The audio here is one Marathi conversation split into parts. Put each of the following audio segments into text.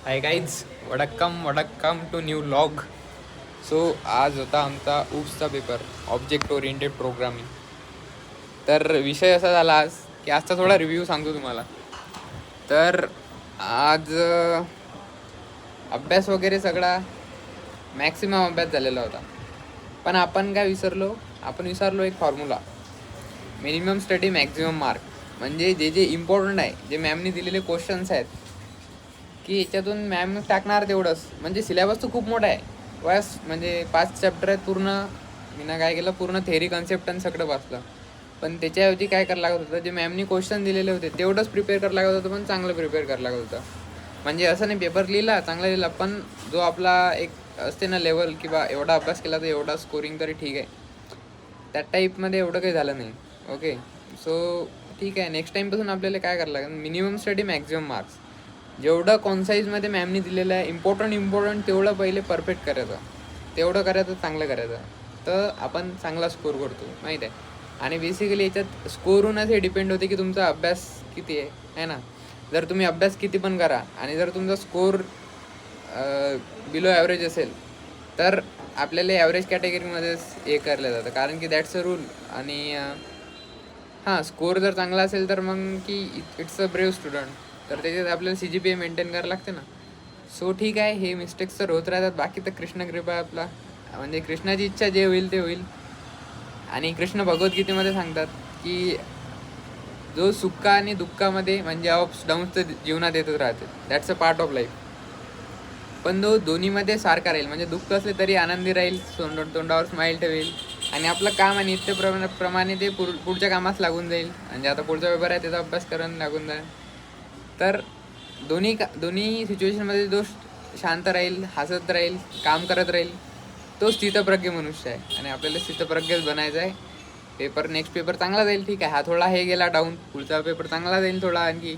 हाय गाईज, वडक्कम टू न्यू लॉग. सो आज होता आमचा UPSचा पेपर, ऑब्जेक्ट ओरिएंटेड प्रोग्रामिंग. तर विषय असा झाला आज की आजचा थोडा रिव्ह्यू सांगतो तुम्हाला. तर आज अभ्यास वगैरे सगळा मॅक्सिमम अभ्यास झालेला होता. पण आपण काय विसरलो एक formula, minimum study maximum mark. म्हणजे जे जे इम्पॉर्टंट आहे, जे मॅमनी दिलेले क्वेश्चन्स आहेत की याच्यातून मॅम टाकणार तेवढंच. म्हणजे सिलेबस तर खूप मोठा आहे. बस म्हणजे 5 चॅप्टर आहेत पूर्ण. मी ना काय केलं, पूर्ण थेअरी कन्सेप्ट आणि सगळं वाचलं. पण त्याच्याऐवजी काय करायला लागत होतं, जे मॅमनी क्वेश्चन दिलेले होते तेवढंच प्रिपेअर करायला लागत होतं, पण चांगलं प्रिपेअर करायला लागत होतं. म्हणजे असं नाही पेपर लिहिला चांगला लिहिला, पण जो आपला एक असते ना लेवल, किंवा एवढा अभ्यास केला तर एवढा स्कोरिंग तरी ठीक आहे, त्या टाईपमध्ये एवढं काही झालं नाही. ओके, सो ठीक आहे. नेक्स्ट टाईमपासून आपल्याला काय करायला लागेल, मिनिमम स्टडी मॅक्झिमम मार्क्स. जेवढं कॉन्साईजमध्ये मॅमनी दिलेलं आहे, इम्पॉर्टंट तेवढं पहिले परफेक्ट करायचं, तेवढं करायचं, चांगलं करायचं, तर आपण चांगला स्कोर करतो माहीत आहे. आणि बेसिकली याच्यात स्कोरहूनच हे डिपेंड होते की तुमचा अभ्यास किती आहे ना. जर तुम्ही अभ्यास किती पण करा आणि जर तुमचा स्कोर बिलो ॲव्हरेज असेल तर आपल्याला ॲव्हरेज कॅटेगरीमध्येच हे करलं जातं, कारण की दॅट्स अ रूल. आणि हां, स्कोर जर चांगला असेल तर मग की इट्स अ ब्रेव स्टुडंट, तर त्याच्यात आपल्याला CGPA मेंटेन करायला लागते ना. सो ठीक आहे, हे मिस्टेक्स तर होत राहतात. बाकी तर कृष्ण कृपा आहे आपला, म्हणजे कृष्णाची इच्छा, जे होईल ते होईल. आणि कृष्ण भगवद्गीतेमध्ये सांगतात की जो सुख आणि दुःखामध्ये, म्हणजे अप्स डाऊन्स तर जीवनात येतच राहते, that's a part of life. पण तो दोन्हीमध्ये सारखा राहील, म्हणजे दुःख असले तरी आनंदी राहील, तोंडावर स्माईल ठेवेल, आणि आपलं काम आहे नित्यप्रमाणे ते पुढच्या कामास लागून जाईल. म्हणजे आता पुढचा पेपर आहे त्याचा अभ्यास करून लागून जाईल. तर दोन्ही सिच्युएशनमध्ये जो शांत राहील, हसत राहील, काम करत राहील, तो स्थितप्रज्ञ मनुष्य आहे. आणि आपल्याला स्थितप्रज्ञच बनायचं आहे. नेक्स्ट पेपर चांगला जाईल, ठीक आहे. हा थोडा हे गेला डाऊन, पुढचा पेपर चांगला जाईल थोडा आणखी.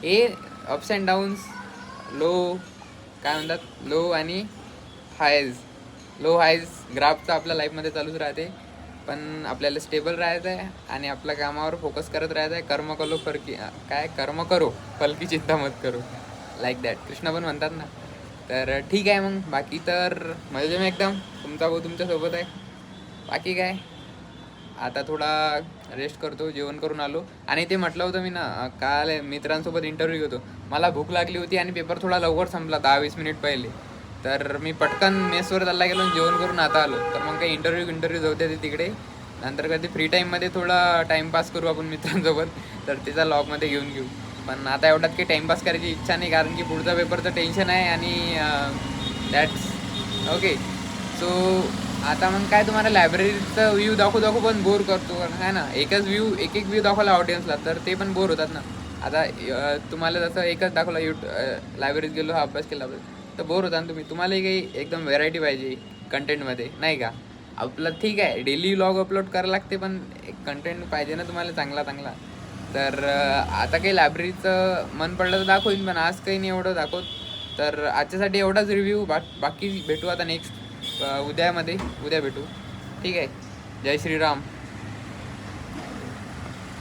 हे अप्स अँड डाऊन्स, लो काय म्हणतात, लो आणि हायज, लो हायज ग्राफचा आपल्या लाईफमध्ये चालूच राहते. पण आपल्याला स्टेबल राहायचं आहे आणि आपल्या कामावर फोकस करत राहायचं आहे. कर्म करो फलकी चिंता मत करो, लाईक दॅट कृष्ण पण म्हणतात ना. तर ठीक आहे, मग बाकी तर मजे मी एकदम तुमचा भाऊ तुमच्यासोबत आहे. बाकी काय, आता थोडा रेस्ट करतो, जेवण करून आलो. आणि ते म्हटलं होतं मी ना, काल मित्रांसोबत इंटरव्ह्यू घेतो. मला भूक लागली होती आणि पेपर थोडा लवकर संपला, 10-20 मिनिट पहिले. तर मी पटकन मेसवर चालला गेलो, जेवण करून आता आलो. तर मग काही इंटरव्ह्यू जाऊ ते तिकडे. नंतर कधी फ्री टाईममध्ये थोडा टाईमपास करू आपण मित्रांसोबत, तर त्याचा लॉगमध्ये घेऊन घेऊ. पण आता एवढ्यात काही टाईमपास करायची इच्छा नाही, कारण की पुढचा पेपरचं टेन्शन आहे. आणि दॅट्स ओके. सो आता मग काय, तुम्हाला लायब्ररीचा व्ह्यू दाखवू पण बोर करतो आहे ना. एक एक व्ह्यू दाखवला ऑडियन्सला तर ते पण बोर होतात ना. आता तुम्हाला जसं एकच दाखवला, लायब्ररीत गेलो, हा अभ्यास केला, तर बोर होता ना तुम्हालाही काही एकदम व्हेरायटी पाहिजे कंटेंटमध्ये, नाही का. आपलं ठीक आहे, डेली व्लॉग अपलोड करायला लागते, पण एक कंटेंट पाहिजे ना तुम्हाला चांगला चांगला. तर आता काही लायब्ररीचं मन पडलं तर दाखवईन, पण आज काही नाही एवढं दाखवत. तर आजच्यासाठी एवढाच रिव्ह्यू. बाकी भेटू आता नेक्स्ट उद्या भेटू. ठीक आहे. जय श्रीराम.